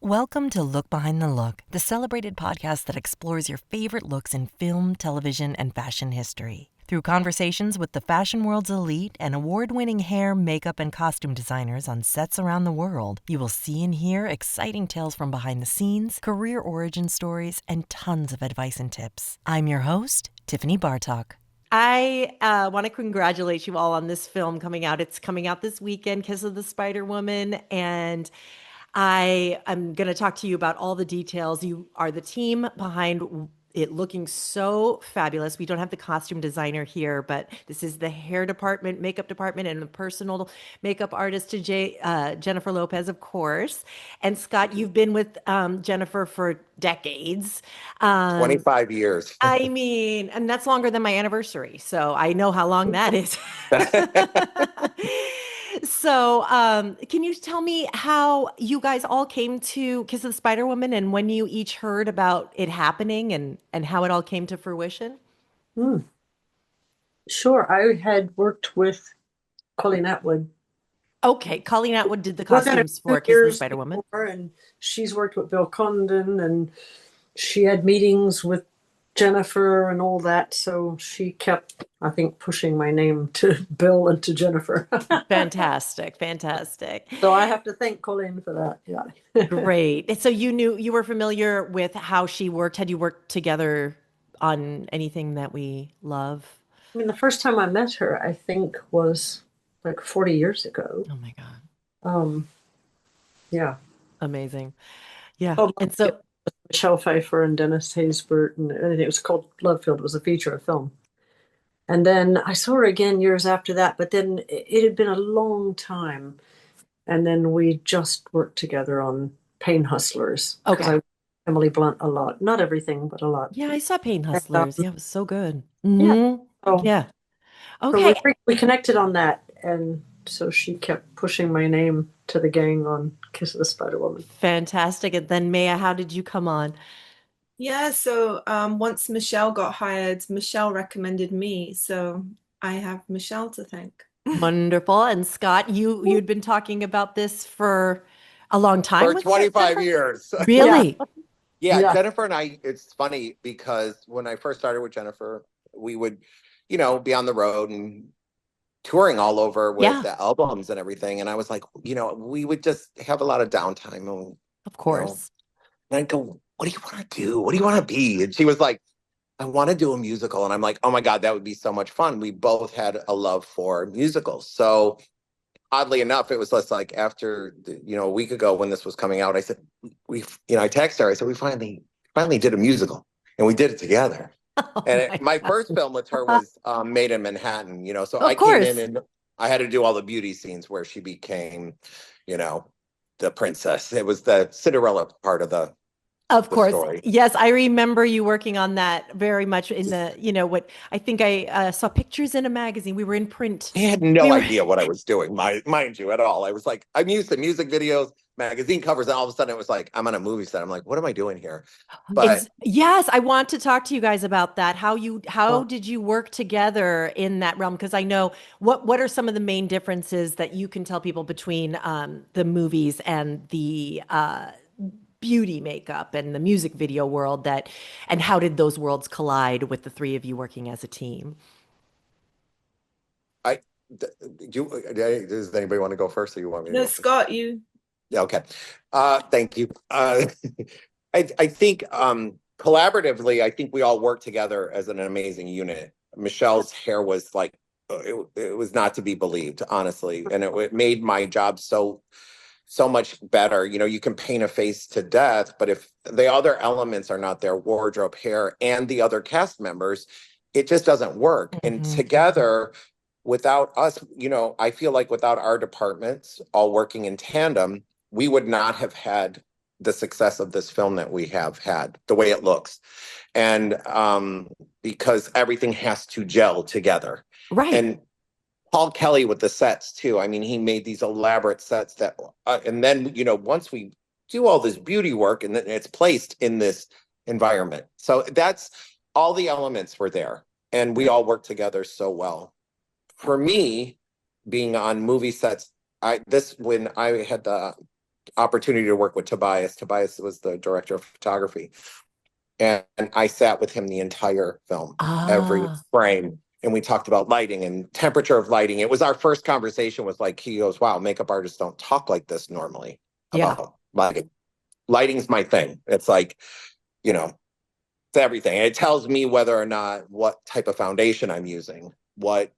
Welcome to Look Behind the Look, the celebrated podcast that explores your favorite looks in film, television, and fashion history. Through conversations with the fashion world's elite and award-winning hair, makeup, and costume designers on sets around the world, you will see and hear exciting tales from behind the scenes, career origin stories, and tons of advice and tips. I'm your host, Tiffany Bartok. I want to congratulate you all on this film coming out. It's coming out this weekend, Kiss of the Spider Woman, and I am going to talk to you about all the details. You are the team behind it looking so fabulous. We don't have the costume designer here, but this is the hair department, makeup department, and the personal makeup artist to Jennifer Lopez, of course. And Scott, you've been with Jennifer for decades. 25 years. I mean, and that's longer than my anniversary. So I know how long that is. So, can you tell me how you guys all came to Kiss of the Spider Woman and when you each heard about it happening and how it all came to fruition? Hmm. Sure. I had worked with Colleen Atwood. Okay, Colleen Atwood did the Worked on it costumes for 2 Kiss of the years Spider Woman. before, and she's worked with Bill Condon, and she had meetings with Jennifer and all that. So she kept, I think, pushing my name to Bill and to Jennifer. Fantastic, fantastic. So I have to thank Colleen for that. Yeah. Great. So you were familiar with how she worked. Had you worked together on anything that we love? I mean, the first time I met her, I think, was like 40 years ago. Oh my God. Yeah. Amazing. Yeah. Oh, And so Michelle Pfeiffer and Dennis Haysbert, and it was called Love Field. It was a feature film. And then I saw her again years after that, but then it had been a long time. And then we just worked together on Pain Hustlers. Because Okay. I Emily Blunt a lot. Not everything, but a lot. Yeah, I saw Pain And, Hustlers. Yeah, it was so good. yeah. So, Yeah. so Okay. we connected on that. And so she kept pushing my name to the gang on Kiss of the Spider Woman. Fantastic. And then Maya, how did you come on? Yeah, so once Michelle got hired, Michelle recommended me, so I have Michelle to thank. Wonderful. And Scott, you'd been talking about this for a long time For with 25 Jennifer? years. Really? Yeah, Yeah. Jennifer and I, it's funny because when I first started with Jennifer, we would, be on the road and touring all over with Yeah. the albums and everything. And I was like, we would just have a lot of downtime. And, Of course. and I'd go, what do you want to do? What do you want to be? And she was like, I want to do a musical. And I'm like, oh my God, that would be so much fun. We both had a love for musicals. So oddly enough, it was less like after, a week ago when this was coming out, I said, I texted her, I said, we finally did a musical and we did it together. Oh And my my first film with her was Made in Manhattan, so Of I course. came in and I had to do all the beauty scenes where she became, the princess. It was the Cinderella part of the course. story. Yes, I remember you working on that very much in the, what I think I saw pictures in a magazine. We were in print. I had no We were- idea what I was doing, mind you, at all. I was like, I'm used to music videos, magazine covers, and all of a sudden it was like, I'm on a movie set. I'm like, what am I doing here? But Yes, I want to talk to you guys about that. How did you work together in that realm? Because I know what are some of the main differences that you can tell people between the movies and the beauty makeup and the music video world and how did those worlds collide with the three of you working as a team? does anybody want to go first, or you want me to No, go first? Scott, you. Yeah, okay. Thank you. I think collaboratively, I think we all work together as an amazing unit. Michelle's hair was like, it was not to be believed, honestly. And it made my job so much better. You can paint a face to death, but if the other elements are not there, wardrobe, hair, and the other cast members, it just doesn't work. And Mhm. together, without us, I feel like without our departments all working in tandem, we would not have had the success of this film that we have had, the way it looks. And because everything has to gel together. Right. And Paul Kelly with the sets too. I mean, he made these elaborate sets that, and then, once we do all this beauty work and then it's placed in this environment. So that's all the elements were there and we all work together so well. For me, being on movie sets, when I had the opportunity to work with Tobias. Tobias was the director of photography. And I sat with him the entire film, every frame. And we talked about lighting and temperature of lighting. It was our first conversation was like, he goes, wow, makeup artists don't talk like this normally about lighting. Lighting's my thing. It's like, you know, it's everything. It tells me whether or not what type of foundation I'm using, what,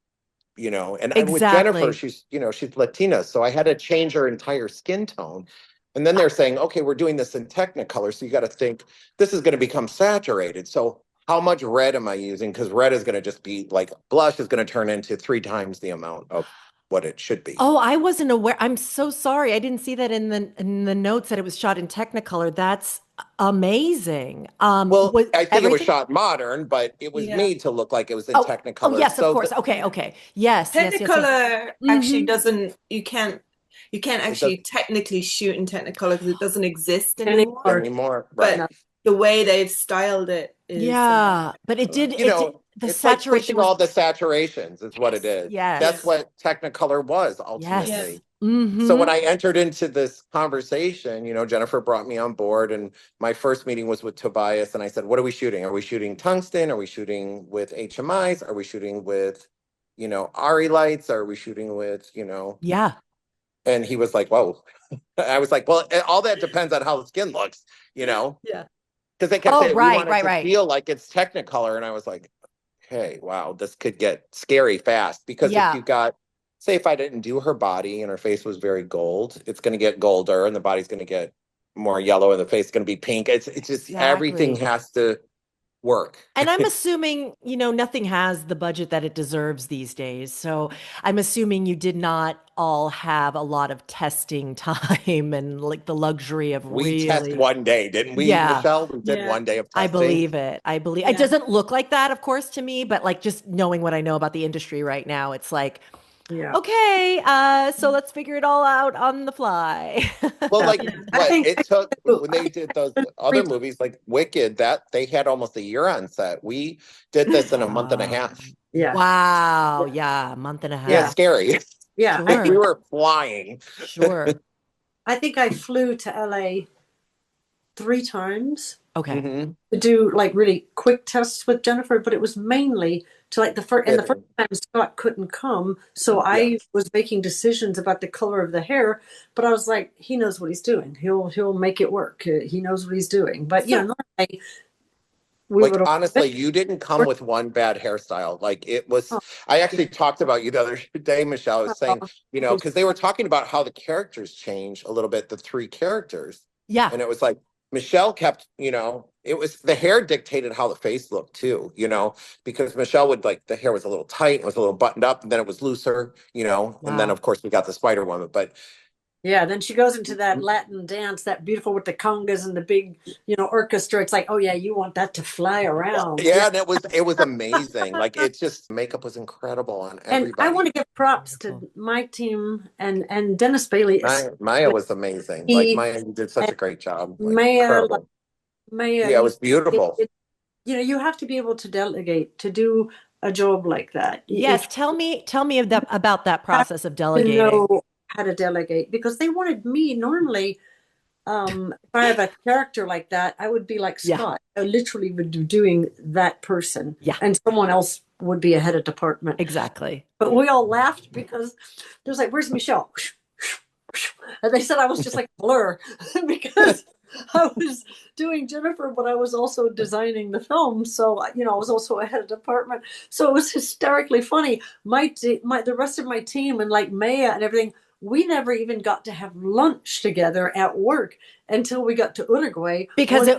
you know, and with Jennifer, she's, you know, she's Latina. So I had to change her entire skin tone. And then they're saying, okay, we're doing this in Technicolor. So you got to think this is going to become saturated. So how much red am I using? Because red is going to just be like blush is going to turn into 3 times the amount of what it should be. Oh, I wasn't aware. I'm so sorry. I didn't see that in the notes that it was shot in Technicolor. That's amazing. Well, I think it was shot modern, but it was made to look like it was in Technicolor. Oh, yes, of course. Okay. Yes. Technicolor actually doesn't, you can't actually technically shoot in Technicolor because it doesn't exist anymore. Right. But the way they've styled it is but it did, the it's saturation like pushing all the saturations is what it is. Yes. That's what Technicolor was ultimately. Yes. So when I entered into this conversation, you know, Jennifer brought me on board and my first meeting was with Tobias and I said, what are we shooting? Are we shooting tungsten? Are we shooting with HMIs? Are we shooting with, you know, RE lights? Are we shooting with, you know? Yeah. And he was like, whoa. I was like, well, all that depends on how the skin looks, you know? Yeah. Because they kept saying, we want it to feel like it's Technicolor. And I was like, hey, wow, this could get scary fast. Because if you got, say if I didn't do her body and her face was very gold, it's going to get golder and the body's going to get more yellow and the face is going to be pink. It's just everything has to work. And I'm assuming, you know, nothing has the budget that it deserves these days. So I'm assuming you did not all have a lot of testing time and like the luxury of we test one day, didn't we, Michelle? We did one day of testing. I believe it. It doesn't look like that, of course, to me, but like just knowing what I know about the industry right now, it's like, okay, so let's figure it all out on the fly. Well, like it took when they did those other movies like Wicked, that they had almost a year on set. We did this in a month and a half. Yeah. Wow. Yeah. A month and a half. Yeah, scary. Yeah. Sure. We were flying. Sure. I think I flew to LA 3 times. Okay. To do like really quick tests with Jennifer, but it was mainly to like the first time Scott couldn't come, so I was making decisions about the color of the hair. But I was like, he knows what he's doing. He'll make it work. He knows what he's doing. But normally honestly, you didn't come with one bad hairstyle. Like it was. I actually talked about you the other day, Michelle. I was saying, you know, because they were talking about how the characters change a little bit, the 3 characters. Yeah, and it was like. Michelle kept, you know, it was the hair dictated how the face looked too, you know, because Michelle would like the hair was a little tight, it was a little buttoned up, and then it was looser, you know, and then of course we got the Spider Woman, but then she goes into that Latin dance, that beautiful with the congas and the big, you know, orchestra. It's like, oh yeah, you want that to fly around. Yeah, and it was amazing. Like it's just makeup was incredible on everybody. And I want to give props to my team and Dennis Bailey. Maya was amazing. Like Maya did such a great job. Like, Maya, yeah, it was beautiful. You know, you have to be able to delegate to do a job like that. Yes, tell me about that process of delegating. Know how to delegate, because they wanted me normally. If I have a character like that, I would be like Scott. I literally would be doing that person, and someone else would be a head of department. Exactly. But we all laughed because there's like, "Where's Michelle?" And they said I was just like a blur because I was doing Jennifer, but I was also designing the film. So, you know, I was also a head of department. So it was hysterically funny. The rest of my team and like Maya and everything, we never even got to have lunch together at work until we got to Uruguay. Because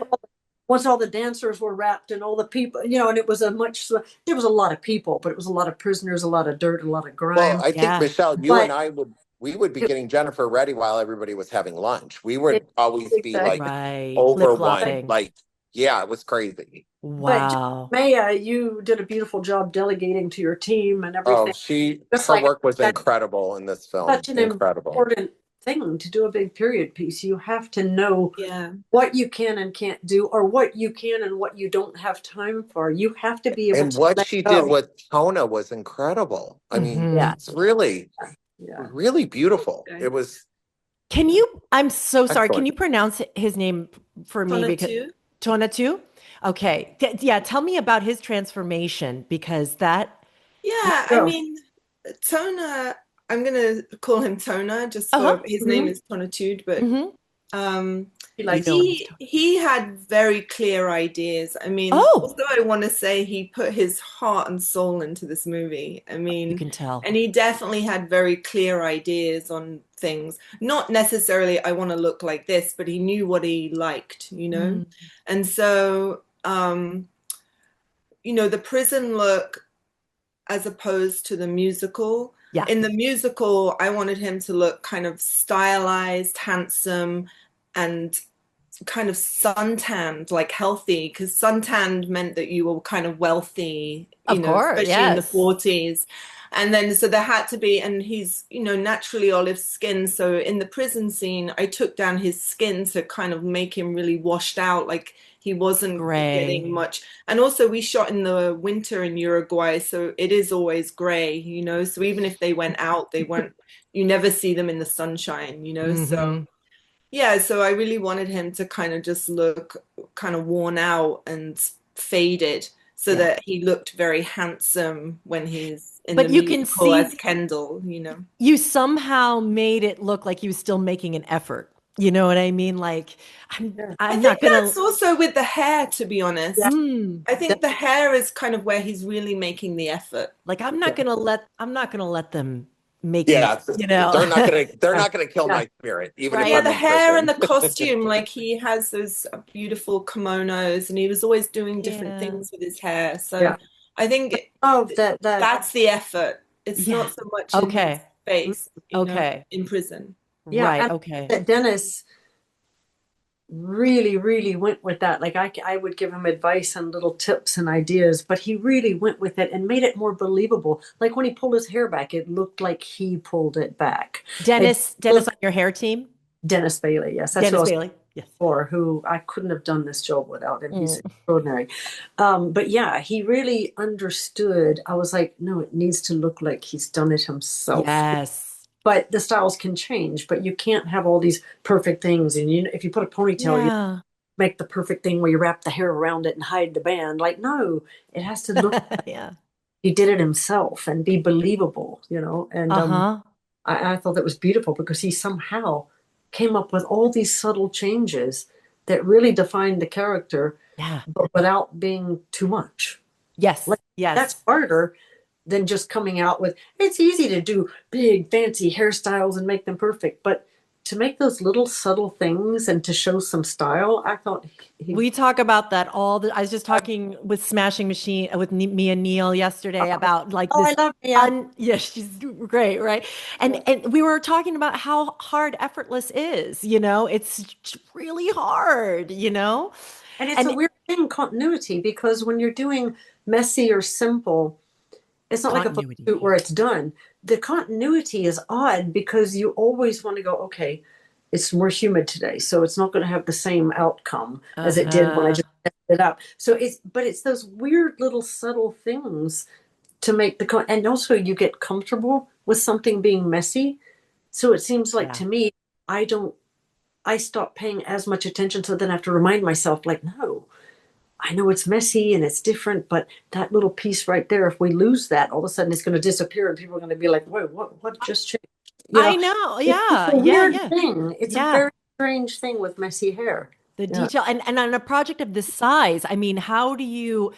once all the dancers were wrapped and all the people, you know, and it was there was a lot of people, but it was a lot of prisoners, a lot of dirt, a lot of grime. Well, I think, Michelle, you and I we would be getting Jennifer ready while everybody was having lunch. We would always be like over one. Like, yeah, it was crazy. Wow. But Maya, you did a beautiful job delegating to your team and everything. Oh, her work was incredible in this film. Such an important thing to do a big period piece. You have to know what you can and can't do, or what you can and what you don't have time for. You have to be able to. And what she did with Tona was incredible. I mean, it's really beautiful. It was Can you, I'm so sorry, can Excellent. you pronounce his name for me? Because Tonatiuh. Tonatiuh? Okay. Yeah, tell me about his transformation because that, Yeah, I Go. mean, Tona, I'm gonna call him Tona just uh-huh. for his name is Tonatiuh, but um He You likes know, he's he had very clear ideas. I mean, oh, also I want to say he put his heart and soul into this movie. I you mean, can tell. and he definitely had very clear ideas on things. Not necessarily I want to look like this, but he knew what he liked, you know? Mm, And so you know, the prison look as opposed to the musical. yeah. In the musical, I wanted him to look kind of stylized, handsome, and kind of suntanned, like healthy, because suntanned meant that you were kind of wealthy, you Of know, course, especially in the yes. 40s. And then, so there had to be, and he's, you know, naturally olive skin. So in the prison scene, I took down his skin to kind of make him really washed out, like he wasn't Gray. getting much. And also, we shot in the winter in Uruguay, so it is always gray, you know. So even if they went out, they weren't, you never see them in the sunshine, you know. So Mm-hmm. yeah, so I really wanted him to kind of just look kind of worn out and faded so Yeah. that he looked very handsome when he's in the But you can musical as see Kendall, you know. you somehow made it look like he was still making an effort. You know what I mean? Like I'm Yeah. I I'm not think gonna that's also with the hair, to be honest. Yeah. mm, I think the hair is kind of where he's really making the effort. like Yeah. I'm not gonna let them make me, Yeah, you know. they're Yeah. not gonna kill Yeah. my spirit, even if Right. Yeah, I'm the in hair and prison. the costume, like he has those beautiful kimonos and he was always doing different Yeah. things with his hair. So Yeah. I think Oh, that that's the effort. It's Yeah. not so much in his Okay. face, you know, Okay. in prison. yeah, Right. and Okay. that Dennis really went with that. Like I would give him advice and little tips and ideas, but he really went with it and made it more believable. Like when he pulled his hair back, it looked like he pulled it back. It Dennis on looked your hair team? Dennis Bailey, yes, that's who I Dennis was Bailey. Yes. for, who I couldn't have done this job without him. He's Mm. extraordinary. But yeah, he really understood. I was like, no, it needs to look like he's done it himself. Yes. But the styles can change, but you can't have all these perfect things. And you know, if you put a ponytail, you Yeah. make the perfect thing where you wrap the hair around it and hide the band. Like, no, it has to look like Yeah. he did it himself and be believable, you know. And Uh-huh. I thought that was beautiful because he somehow came up with all these subtle changes that really defined the character, Yeah. but without being too much. Yes. Like, that's Yes. harder than just coming out with, it's easy to do big fancy hairstyles and make them perfect, but to make those little subtle things and to show some style, I thought he We talk about that I was just talking with Smashing Machine with me and Neil yesterday about like oh, I this love Mia. yeah, she's great, right? And we were talking about how hard effortless is, you know, it's really hard, you know? And it's a And weird thing, continuity, because when you're doing messy or simple, it's not like a photo continuity. shoot where it's done. The continuity is odd because you always want to go, okay, it's more humid today, so it's not going to have the same outcome as it did when I Uh-huh. just messed it up. So but it's those weird little subtle things to make and also you get comfortable with something being messy. So it seems like Yeah. to me, I stop paying as much attention. So then I have to remind myself, like, no, I know it's messy and it's different, but that little piece right there, if we lose that, all of a sudden it's going to disappear and people are going to be like, wait, what just changed? You I know, know. it's Yeah. a Yeah. weird Yeah. thing. It's a Yeah. very strange thing with messy hair. The Yeah. detail and on a project of this size, I mean, how do you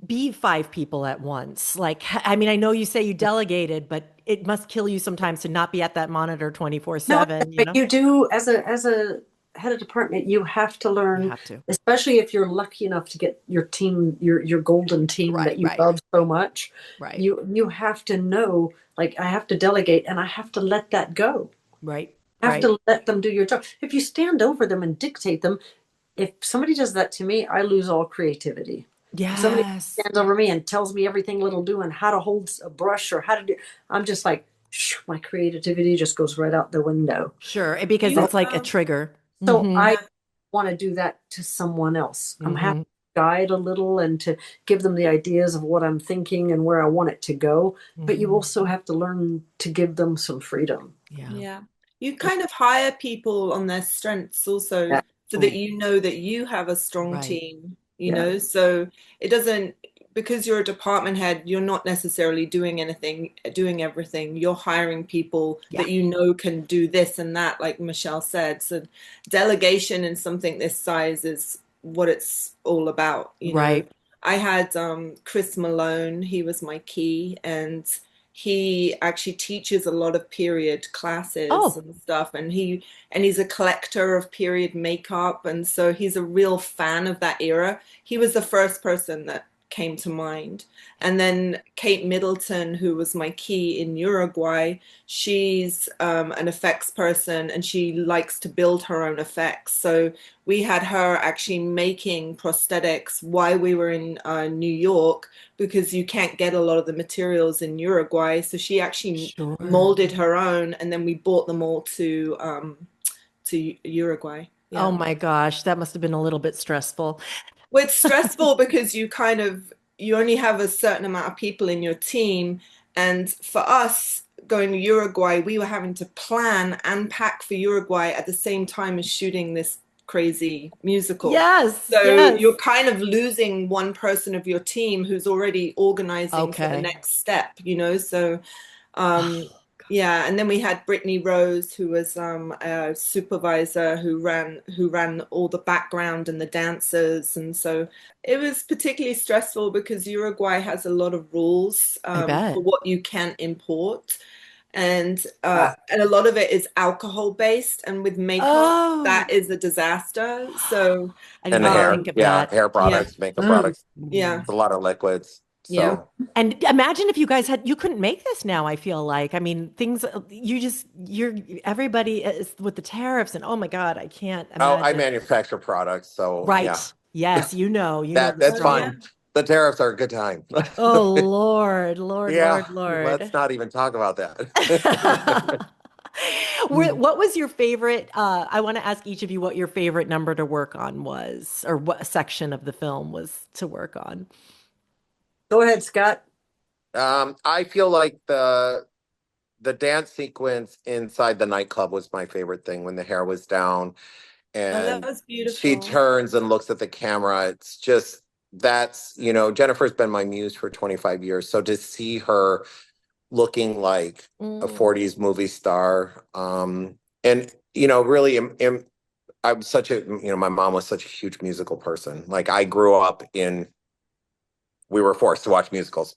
be five people at once? Like, I mean, I know you say you delegated, but it must kill you sometimes to not be at that monitor No, 24/7, you but know? you do as a head of department, you have to You learn, have to. especially if you're lucky enough to get your team, your golden team Right, that you right, love so much. right, You have to know, like, I have to delegate and I have to let that go. right, I have right. to let them do your job. If you stand over them and dictate them, if somebody does that to me, I lose all creativity. If somebody Yes. stands over me and tells me everything it'll do and how to hold a brush or how to do, I'm just like, my creativity just goes right out the window. Sure. Because You it's like a trigger. So Mm-hmm. I yeah. want to do that to someone else. I'm happy Mm-hmm. to guide a little and to give them the ideas of what I'm thinking and where I want it to go. But you Mm-hmm. also have to learn to give them some freedom. Yeah. Yeah. you kind of hire people on their strengths also, so that you know that you have a strong Right. team, you know, so it doesn't, because you're a department head, you're not necessarily doing everything. You're hiring people that you know can do this and that, like Michelle said. So delegation in something this size is what it's all about, you know. I had Chris Malone, he was my key, and he actually teaches a lot of period classes and stuff, and he's a collector of period makeup, and so he's a real fan of that era. He was the first person that came to mind. And then Kate Middleton, who was my key in Uruguay, she's an effects person, and she likes to build her own effects. So we had her actually making prosthetics while we were in New York, because you can't get a lot of the materials in Uruguay. So she actually molded her own, and then we bought them all to Uruguay. Oh my gosh, that must have been a little bit stressful. Well, it's stressful because you only have a certain amount of people in your team. And for us going to Uruguay, we were having to plan and pack for Uruguay at the same time as shooting this crazy musical. So you're kind of losing one person of your team who's already organizing for the next step, you know? So, yeah, and then we had Brittany Rose, who was a supervisor who ran all the background and the dancers, and so it was particularly stressful because Uruguay has a lot of rules for what you can import, and a lot of it is alcohol based, and with makeup that is a disaster. So and hair, hair products, makeup products, a lot of liquids. So. And imagine if you guys you couldn't make this now, I feel like. I mean, everybody is with the tariffs, and oh my God, I can't imagine. Oh, I manufacture products, so Yes, you know that's fine. The tariffs are a good time. Oh Lord, Lord. Let's not even talk about that. What was your favorite? I want to ask each of you what your favorite number to work on was, or what section of the film was to work on. Go ahead, Scott. I feel like the dance sequence inside the nightclub was my favorite thing, when the hair was down and that was beautiful. She turns and looks at the camera. It's just, Jennifer's been my muse for 25 years. So to see her looking like a 40s movie star, and really I'm such a, my mom was such a huge musical person. Like, I grew up we were forced to watch musicals.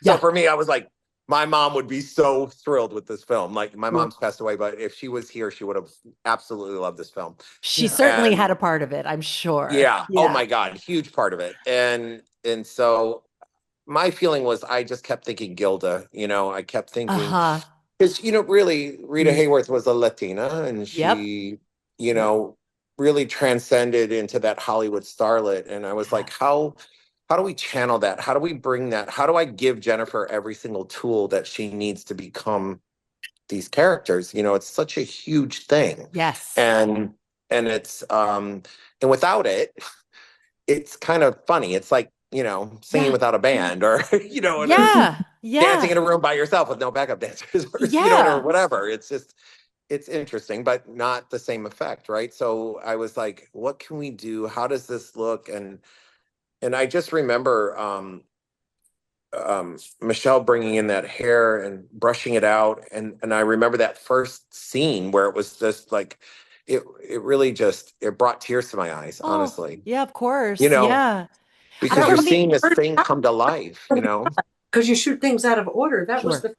So for me, I was like, my mom would be so thrilled with this film. Like, my mom's passed away, but if she was here, she would have absolutely loved this film. She certainly had a part of it, I'm sure. Yeah. Oh my God, huge part of it. And so my feeling was, I just kept thinking Gilda. I kept thinking, because really Rita Hayworth was a Latina, and she, really transcended into that Hollywood starlet. And I was like, how do we channel that? How do we bring that? How do I give Jennifer every single tool that she needs to become these characters? It's such a huge thing. Yes. And it's and without it, it's kind of funny. It's like, singing without a band, or dancing in a room by yourself with no backup dancers, or or whatever. It's just, it's interesting, but not the same effect, right? So I was like, what can we do? How does this look? And I just remember Michelle bringing in that hair and brushing it out. And I remember that first scene where it was just like, it really just, it brought tears to my eyes, honestly. Yeah, of course. Because you're seeing this thing come to life, Because you shoot things out of order. That was the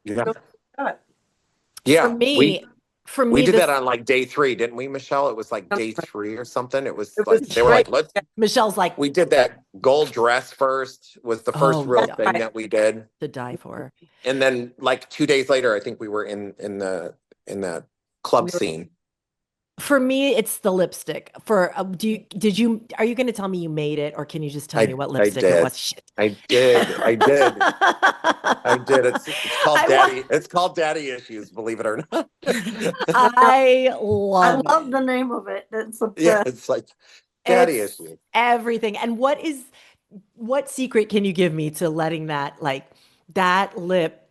For me, we did that on like day 3, didn't we, Michelle? It was like day 3 or something. It was like, they were like, Michelle's like, we did that gold dress first, was the first real thing that we did to die for. And then like 2 days later, I think we were in the club scene. For me, it's the lipstick. Are you going to tell me you made it, or can you just tell me what lipstick it was? Shit. I did. It's called Daddy. It's called Daddy Issues, believe it or not. I love the name of it. It's like Daddy Issues. Everything. And what secret can you give me to letting that lip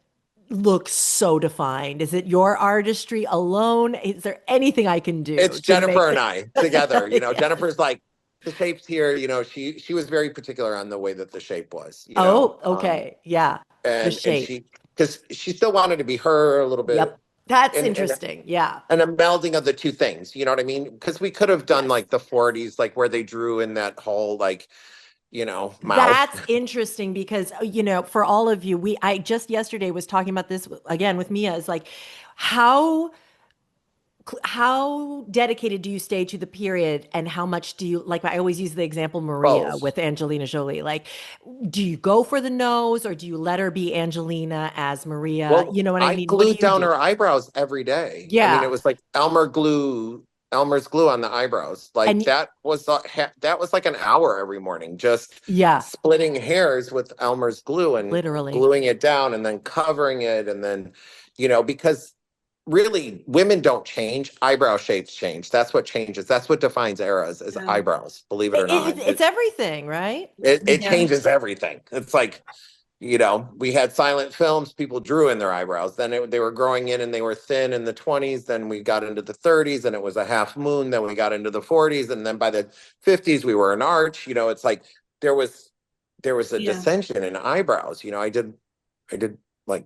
look so defined. Is it your artistry alone? Is there anything I can do It's to make Jennifer and I together. Yeah. Jennifer's like, the shape's here. She was very particular on the way that the shape was. Oh, okay. Yeah. The And shape. because she still wanted to be her a little bit, Yep. That's and interesting. Yeah. and a melding of the two things. You know what I mean? Because we could have done Yes. like the 40s, like where they drew in that whole like, mouth. That's interesting because, for all of you, I just yesterday was talking about this again with Mia, is like, how dedicated do you stay to the period, and how much do you, like, I always use the example Maria Both. with Angelina Jolie. Like, do you go for the nose, or do you let her be Angelina as Maria? Well, You know what I I mean? What do glued you down do? her eyebrows every day. I mean, Yeah. it was like Elmer's glue on the eyebrows. Like And that was like an hour every morning, just yeah, splitting hairs with Elmer's glue and literally. gluing it down and then covering it. And then, because really women don't change, eyebrow shapes change. That's what changes. That's what defines eras is Yeah. eyebrows, believe it or not. It's everything, right? It Yeah. changes everything. It's like, we had silent films, people drew in their eyebrows. Then they were growing in and they were thin in the 20s. Then we got into the 30s and it was a half moon. Then we got into the 40s. And then by the 50s, we were an arch. It's like there was a Yeah. dissension in eyebrows. I did like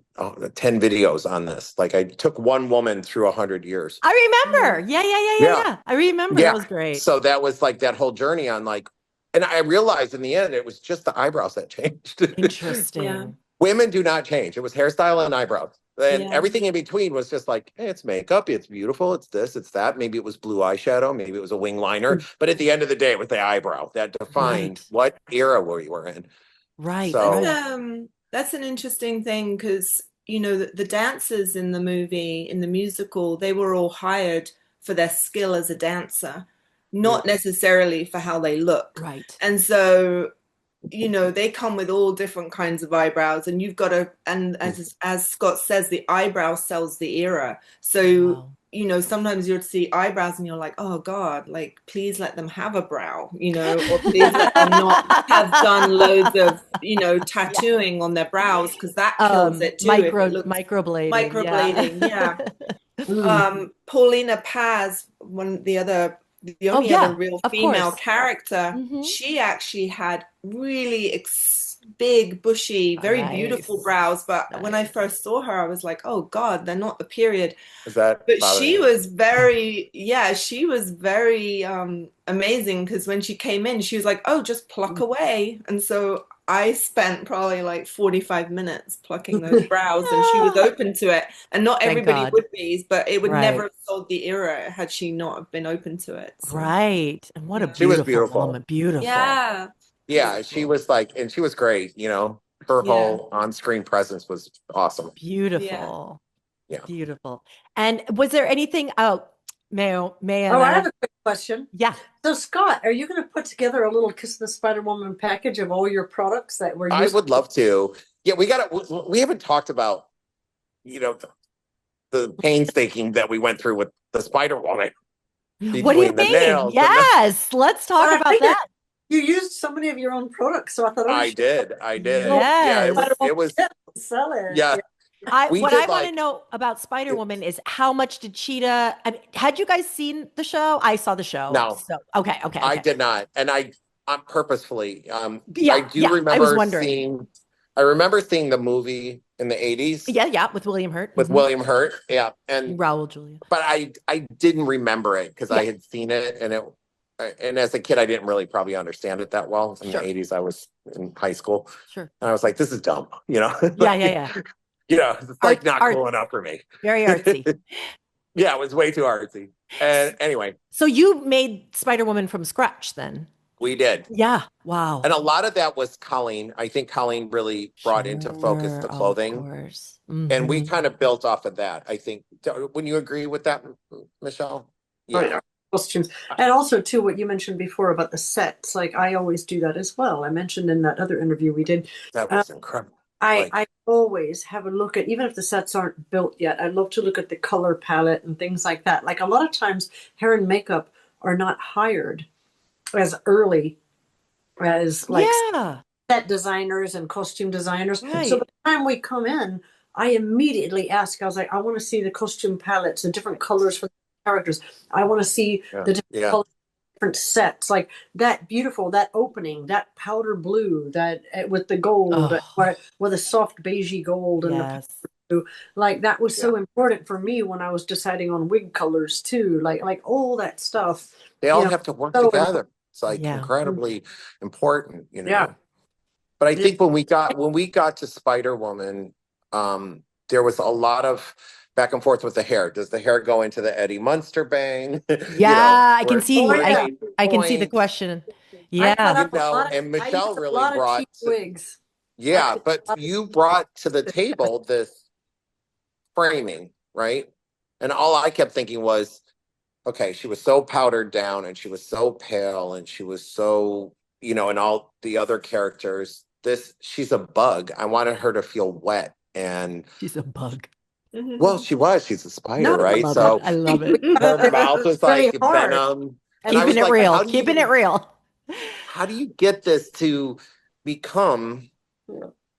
10 videos on this. Like I took one woman through 100 years. I remember. Yeah. I remember. Yeah. That was great. So that was like that whole journey on like, and I realized in the end, it was just the eyebrows that changed. Interesting. Yeah. Women do not change. It was hairstyle and eyebrows. And Yeah. everything in between was just like, hey, it's makeup, it's beautiful, it's this, it's that. Maybe it was blue eyeshadow, maybe it was a wing liner. But at the end of the day, it was the eyebrow that defined what era we were in. Right. So That's an interesting thing because, the dancers in the movie, in the musical, they were all hired for their skill as a dancer, not necessarily for how they look. Right. And so, they come with all different kinds of eyebrows, and you've got to, and as Scott says, the eyebrow sells the era. So, Wow. Sometimes you'll see eyebrows and you're like, oh God, like, please let them have a brow, or please let them not have done loads of, tattooing on their brows, because that kills it too. Microblading. Yeah. Paulina Paz, the only other real female character, she actually had really big, bushy, very beautiful brows. But when I first saw her, I was like, oh God, they're not the period. But she was very, amazing, because when she came in, she was like, oh, just pluck away. And so I spent probably like 45 minutes plucking those brows, and she was open to it. And not everybody would be, but it would never have sold the era had she not have been open to it. So. Right. And what a beautiful, she was beautiful woman. Beautiful. Yeah. Yeah, she was like, and she was great. Her whole on-screen presence was awesome. Beautiful. Yeah. Beautiful. And was there anything? Maya. I have a quick question. Yeah. So Scott, are you going to put together a little Kiss the Spider-Woman package of all your products that were used? I would love to. Yeah, we haven't talked about, the painstaking that we went through with the Spider-Woman. What do you mean? Yes, let's talk about that. You used so many of your own products, so I thought I did. Yes. Yeah, it was sell it. Yeah. What I want to know about Spider-Woman is how much did Cheetah, had you guys seen the show? I saw the show. No. So, okay. I did not. And I'm purposefully, I remember seeing the movie in the 80s. Yeah, with William Hurt. With William Hurt, yeah. And Raul Julia. But I didn't remember it because I had seen it, and as a kid, I didn't really probably understand it that well. In the 80s, I was in high school. Sure. And I was like, this is dumb, Yeah. It's like not cool enough for me. Very artsy. Yeah, it was way too artsy. And anyway. So you made Spider-Woman from scratch then? We did. Yeah. Wow. And a lot of that was Colleen. I think Colleen really brought into focus the clothing. Of course. And we kind of built off of that, I think. Wouldn't you agree with that, Michelle? Yeah. Costumes. And also, too, what you mentioned before about the sets. Like, I always do that as well. I mentioned in that other interview we did. That was incredible. I always have a look at, even if the sets aren't built yet, I love to look at the color palette and things like that. Like, a lot of times, hair and makeup are not hired as early as, like, set designers and costume designers. Right. So by the time we come in, I immediately asked, I was like, I want to see the costume palettes and different colors for the characters. I want to see the different colors, different sets, like that beautiful, that opening, that powder blue, that with the gold, with a soft beigey gold and the powder blue. Like that was so important for me when I was deciding on wig colors too. Like all that stuff. They all have to work together. It's like incredibly important, you know. Yeah. But I think when we got to Spider-Woman, there was a lot of back and forth with the hair. Does the hair go into the Eddie Munster bang? Yeah, I can see. I can see the question. Yeah, you know, and Michelle really brought wigs. Yeah, but you brought to the table this framing, right? And all I kept thinking was, okay, she was so powdered down and she was so pale and she was so, you know, and all the other characters, she's a bug. I wanted her to feel wet and she's a bug. Well, she's a spider, right? I love it. Her mouth was like venom. Keeping it real. Keeping it real. How do you get this to become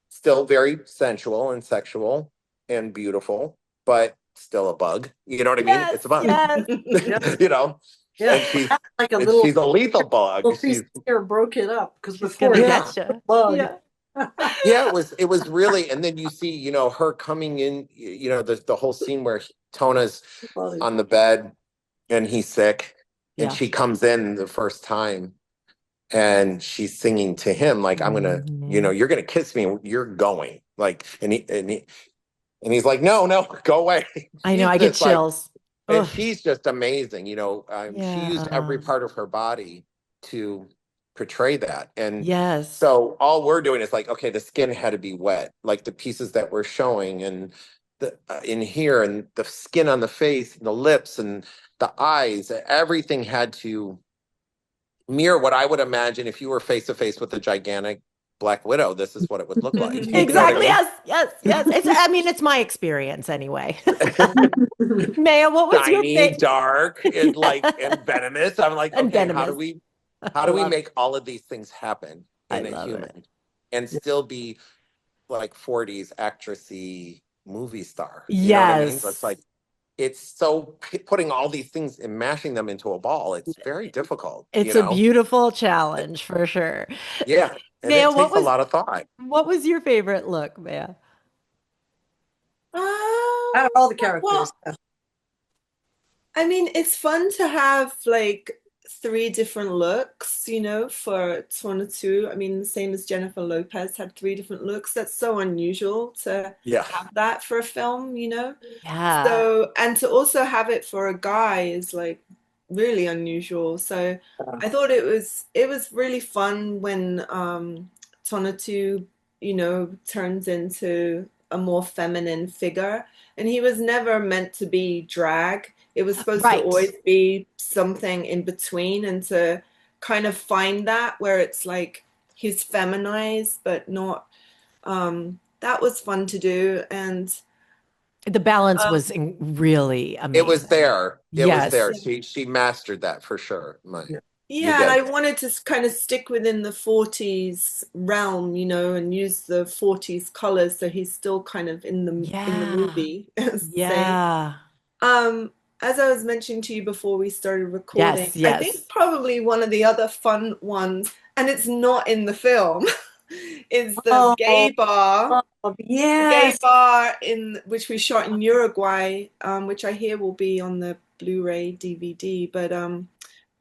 still very sensual and sexual and beautiful, but still a bug? You know what I mean? It's a bug. Yes. You know? Yeah. And she's a lethal bug. She's hair broke it up because before bug. Yeah, it was really, and then you see, you know, her coming in, you know, the whole scene where Tona's on the bed and he's sick and she comes in the first time and she's singing to him like, I'm gonna, you know, you're gonna kiss me, you're going, like, and he's like, no, go away. I know, I get chills. And she's just amazing, you know. She used every part of her body to portray that. And so all we're doing is like, okay, the skin had to be wet, like the pieces that we're showing and the in here and the skin on the face and the lips and the eyes, everything had to mirror what I would imagine if you were face to face with a gigantic Black Widow. This is what it would look like. Exactly. Yes. It's my experience anyway. Maya, what was your favorite? Dark and venomous. I'm like, okay, how do we make all of these things happen in a human and still be like 40s actressy movie star? You know what I mean? So it's like, it's so putting all these things and mashing them into a ball. It's very difficult. It's a beautiful challenge for sure. Yeah. And Maya, it takes a lot of thought. What was your favorite look, Maya? Out of all the characters. Well, I mean, it's fun to have like 3 different looks, you know, for Tonatiuh. I mean, the same as Jennifer Lopez had 3 different looks. That's so unusual to have that for a film, you know? Yeah. So, and to also have it for a guy is like really unusual. So I thought it was really fun when Tonatiuh, you know, turns into a more feminine figure. And he was never meant to be drag. It was supposed to always be something in between, and to kind of find that where it's like he's feminized but not, that was fun to do. And the balance was really amazing. It was there. It was there. She mastered that for sure. Yeah, and I wanted to kind of stick within the 40s realm, you know, and use the 40s colors, so he's still kind of in the movie. As I was mentioning to you before we started recording, I think probably one of the other fun ones, and it's not in the film, is the gay bar. Gay bar in which we shot in Uruguay, which I hear will be on the Blu-ray DVD. But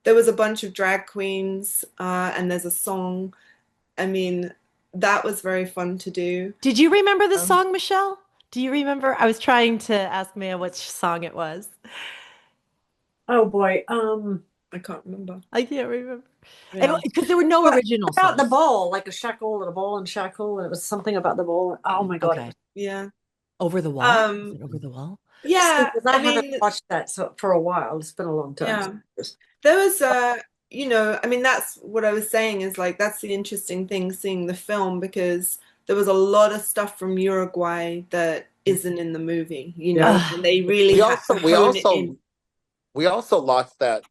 there was a bunch of drag queens, and there's a song. I mean, that was very fun to do. Did you remember the song, Michelle? Do you remember? I was trying to ask Maya which song it was. Oh boy, I can't remember. I can't remember. Because there were no original songs. About the ball, like a shackle and a ball and shackle, and it was something about the ball. Oh my god! Okay. Yeah. Over the Wall. Is it Over the Wall? Yeah, I haven't watched that for a while. It's been a long time. Yeah. There was you know, I mean, that's what I was saying is like that's the interesting thing seeing the film, because there was a lot of stuff from Uruguay that isn't in the movie, you know, and they really we also lost that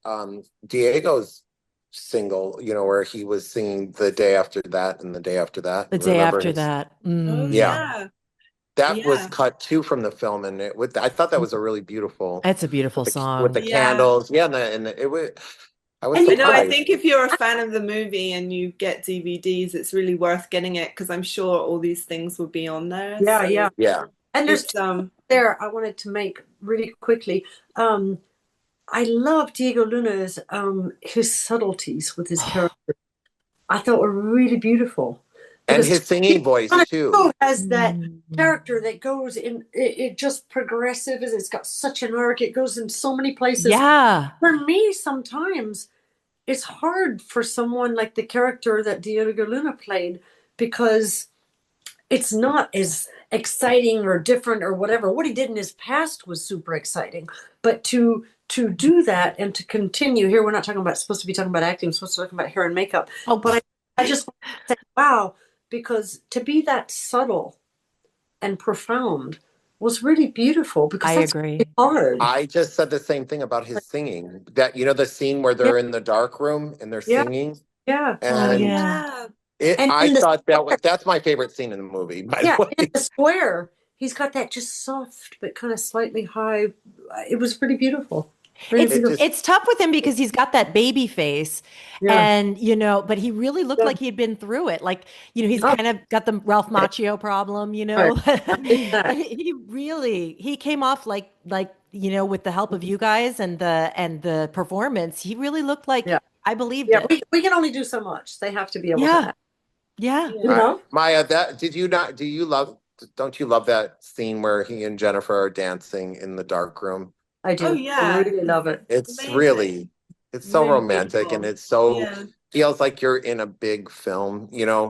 Diego's single, you know, where he was singing The Day After That and The Day After That. The Day After That. Oh, yeah. that was Yeah. cut too from the film, and I thought that was a really beautiful It's a beautiful with song. the Yeah. candles. Yeah, and it was. I was And you I know, I surprised. think if you're a fan of the movie and you get DVDs, it's really worth getting it because I'm sure all these things will be on there. Yeah, So yeah. Yeah, And there's it's there I wanted to make really quickly. I love Diego Luna's his subtleties with his character. I thought were really beautiful. and Because his singing voice too. Diego has that Mm. character that goes in it just progressive, it's got such an arc, it goes in so many places. Yeah. For me, sometimes it's hard for someone like the character that Diego Luna played because it's not as exciting or different or whatever. What he did in his past was super exciting, but to do that and to continue here, we're not supposed to be talking about acting. We're supposed to be talking about hair and makeup. Oh, But I just said, wow, because to be that subtle and profound was really beautiful because I that's agree. really hard. I just said the same thing about his singing. That the scene where they're in the dark room and they're Yeah. singing, Yeah. and yeah. And I in the thought that's my favorite scene in the movie. By yeah, the way, in the square, he's got that just soft but kind of slightly high. It was pretty beautiful. Really It's beautiful. it's tough with him because he's got that baby face, Yeah. and but he really looked like he had been through it. Like he's Oh. kind of got the Ralph Macchio problem, Right. And he came off like with the help of you guys and the performance, he really looked like Yeah. I believed Yeah, it. we can only do so much. They have to be able to Yeah, act, yeah. you know? Maya, don't you love that scene where he and Jennifer are dancing in the dark room? I do. Oh, I yeah. really love it. It's Amazing. it's so Really romantic, and beautiful. it's so Yeah. feels like you're in a big film, Yeah.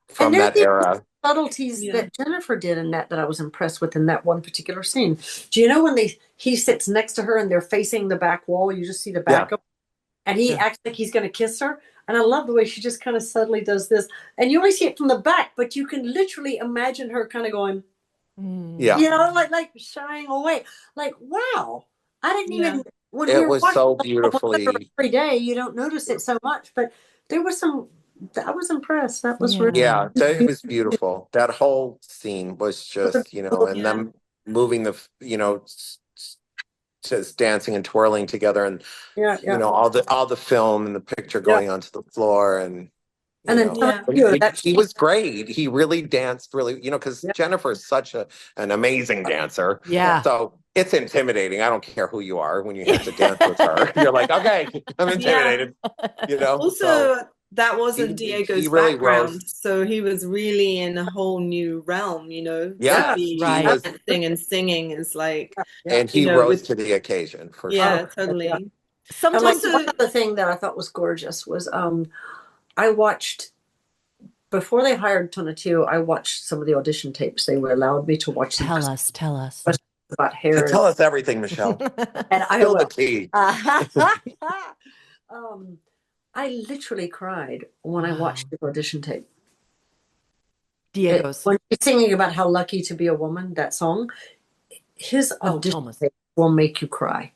from And there's that era. subtleties Yeah. that Jennifer did in that I was impressed with in that one particular scene. Do you know when he sits next to her and they're facing the back wall, you just see the back of, and he acts like he's going to kiss her. And I love the way she just kind of subtly does this. And you only see it from the back, but you can literally imagine her kind of going, Yeah. like shying away. Like, wow. I didn't Yeah. even, when It we were was watching so the beautifully. every day, you don't notice it so much. But there was I was impressed. That was Yeah. really Yeah, it was beautiful. That whole scene was just, and Yeah. them moving just dancing and twirling together, and yeah. all the film and the picture going onto the floor, and And then Yeah. he was great. He really danced really, because Yeah. Jennifer is such an amazing dancer. Yeah. So it's intimidating. I don't care who you are when you have to dance with her. You're like, okay, I'm intimidated. Also, So that wasn't he Diego's really background, rose. so he was really in a whole new realm, Yeah, to be right. dancing and singing is like, and he rose to the occasion for yeah, sure. totally. Yeah. And Sometimes like Also- one other thing that I thought was gorgeous was I watched before they hired Tonatiuh, I watched some of the audition tapes. They were allowed me to watch them tell us. about hair. Tell us everything, Michelle. And I Spill will. the tea. I literally cried when I watched the audition tape. Diego's. When he's singing about how lucky to be a woman, that song, his audition Thomas. tape will make you cry.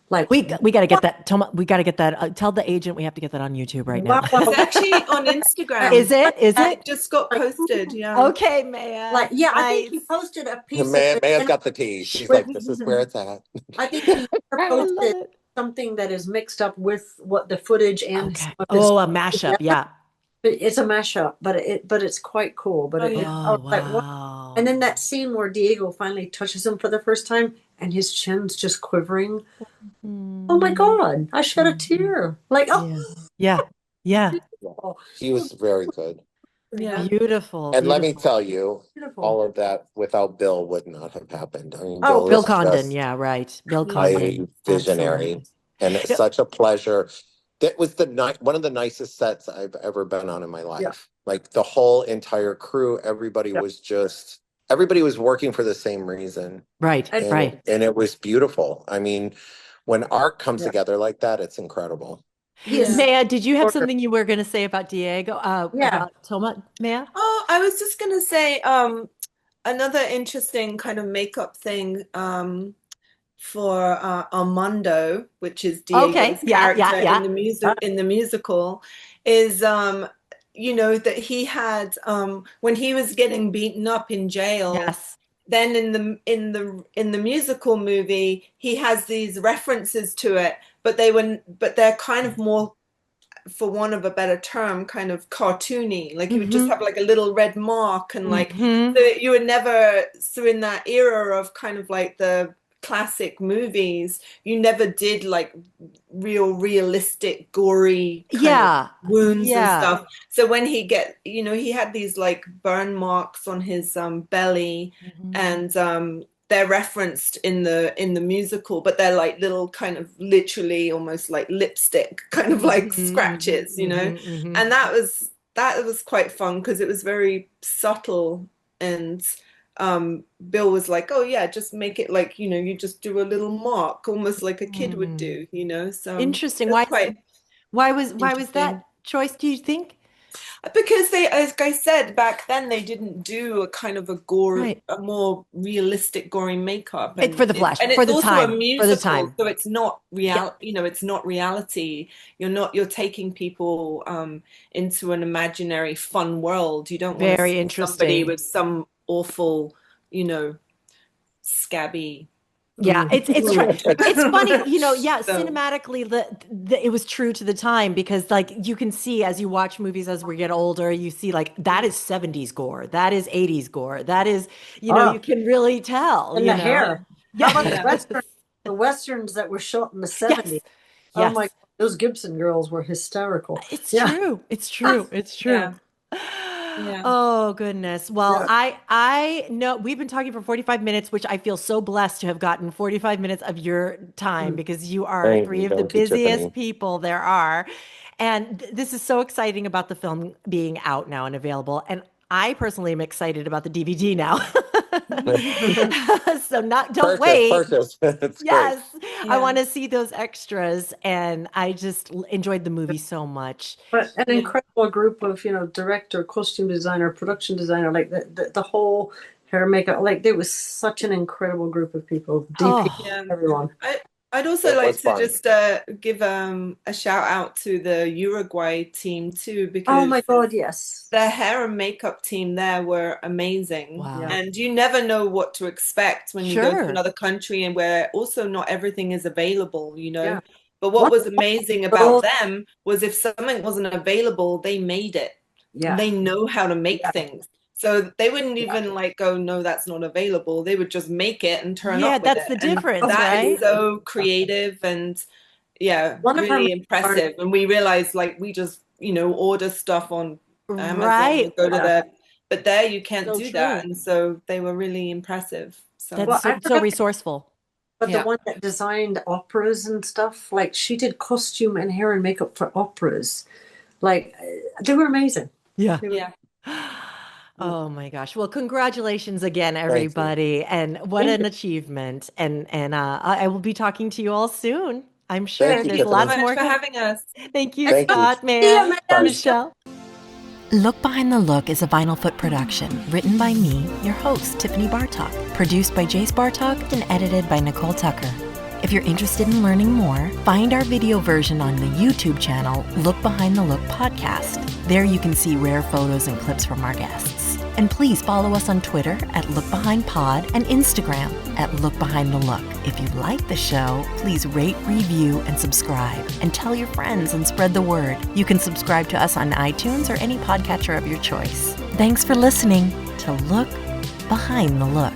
Like We got to get that. We got to get that. Tell the agent we have to get that on YouTube right now. It's actually on Instagram. Is it? It just got posted. Yeah. Okay, Maya. Like, yeah, I think Nice. he posted a piece Maya's got the tea. She's like, this is where it's at. I think he I love posted it. something that is mixed up with what the footage and Okay. some of his- Oh, a mashup. Yeah. it's a mashup, but it's quite cool. But Oh, I yeah. was like, what? Wow. And then that scene where Diego finally touches him for the first time and his chin's just quivering. Oh my God, I shed a tear. Like, oh, Yeah. He was very good. Yeah. Beautiful. And let me beautiful. tell you, beautiful. all of that without Bill would not have happened. I mean, Oh, Bill is Condon. just Yeah, right. Bill a Condon. visionary. Absolutely. And it's such a pleasure. That was one of the nicest sets I've ever been on in my life. Yeah. Like the whole entire crew, everybody was working for the same reason. Right. And- Right. And it was beautiful. I mean, when art comes together like that, it's incredible. Yes. Maya, did you have something you were going to say about Diego? About Toma, Maya? Oh, I was just gonna say, another interesting kind of makeup thing, for Armando, which is Diego's Okay. Yeah, character yeah. in the musical, is you know, that he had when he was getting beaten up in jail. Yes. Then in the musical movie, he has these references to it, but they're kind of more, for want of a better term, kind of cartoony. Like you would just have like a little red mark, and like so you would never. So in that era of kind of like the classic movies, you never did like realistic gory kind of wounds and stuff. So when he had these like burn marks on his belly, and they're referenced in the musical, but they're like little kind of literally almost like lipstick kind of like scratches, you know. And that was quite fun because it was very subtle. And Bill was like, oh yeah, just make it like, you know, you just do a little mark almost like a kid would do, you know. So interesting. Why was that choice, do you think? Because they, as I said, back then they didn't do a kind of a a more realistic gory makeup. And for the Flash, and it's for the also time, a musical, for the time. So it's not you know, it's not reality. You're taking people into an imaginary fun world. You don't want to see somebody with some awful, you know, scabby. Yeah, it's funny, you know. Yeah, so, cinematically, it was true to the time, because like you can see as you watch movies as we get older, you see like that is 70s gore, that is 80s gore, that is, you know, you can really tell. And the hair. Yeah. How about the westerns that were shot in the 70s? Yes. Oh my, those Gibson girls were hysterical. It's true. It's true. It's true. Yeah. Oh goodness. Well, I know we've been talking for 45 minutes, which I feel so blessed to have gotten 45 minutes of your time, because you are three of the busiest people there are. And this is so exciting about the film being out now and available. And I personally am excited about the DVD now. So don't wait. Purchase. Yes. I want to see those extras, and I just enjoyed the movie so much. But an incredible group of, you know, director, costume designer, production designer, like the whole hair makeup, like there was such an incredible group of people. DP, everyone. I'd also like to just give a shout out to the Uruguay team too, because oh my God, yes, the hair and makeup team there were amazing. Wow. And you never know what to expect when you go to another country, and where also not everything is available, you know. But what was amazing about them was if something wasn't available, they made it. Yeah, they know how to make things. So they wouldn't even like go, no, that's not available. They would just make it and turn up with it. Yeah, that's the difference, that is so creative and really impressive. And we realized like we just, you know, order stuff on Amazon, go to but there you can't do that. And so they were really impressive. So that's so resourceful. But the one that designed operas and stuff, like she did costume and hair and makeup for operas. Like they were amazing. Yeah. Oh my gosh. Well, congratulations again, everybody. And what an achievement. And I will be talking to you all soon. I'm sure there's lots more. Thank you for having us. Thank you, Scott, Maya, Michelle. Look Behind the Look is a Vinyl Foot production, written by me, your host, Tiffany Bartok, produced by Jace Bartok, and edited by Nicole Tucker. If you're interested in learning more, find our video version on the YouTube channel, Look Behind the Look Podcast. There you can see rare photos and clips from our guests. And please follow us on Twitter at LookBehindPod and Instagram at LookBehindTheLook. If you like the show, please rate, review, and subscribe. And tell your friends and spread the word. You can subscribe to us on iTunes or any podcatcher of your choice. Thanks for listening to Look Behind the Look.